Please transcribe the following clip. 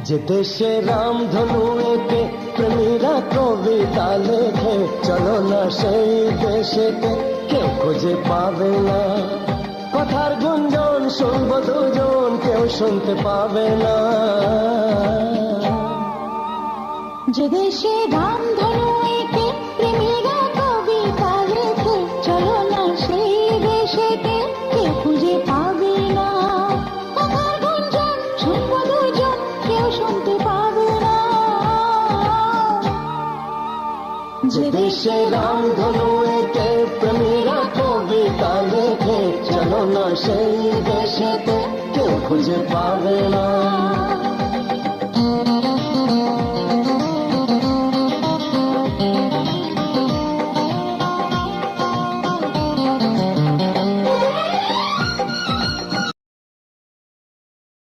যে দেশে রামধনু এঁকে প্রেমীরা কবিতা লেখে, চলো না সেই দেশেতে, কেউ খুঁজে পাবে না। কথার গুঞ্জন শুনবো দুজন, কেউ শুনতে পাবে না। যে দেশে রামধনু এঁকে প্রেমীরা কবিতা লেখে, চলো না সেই দেশেতে, কেউ খুঁজে পাবে না। কথার গুঞ্জন শুনবো দুজন, কেউ শুনতে পাবে না। যে দেশে রামধনু এঁকে প্রেমীরা কবিতা লেখে, চলো না সেই দেশেতে, কেউ খুঁজে পাবে না।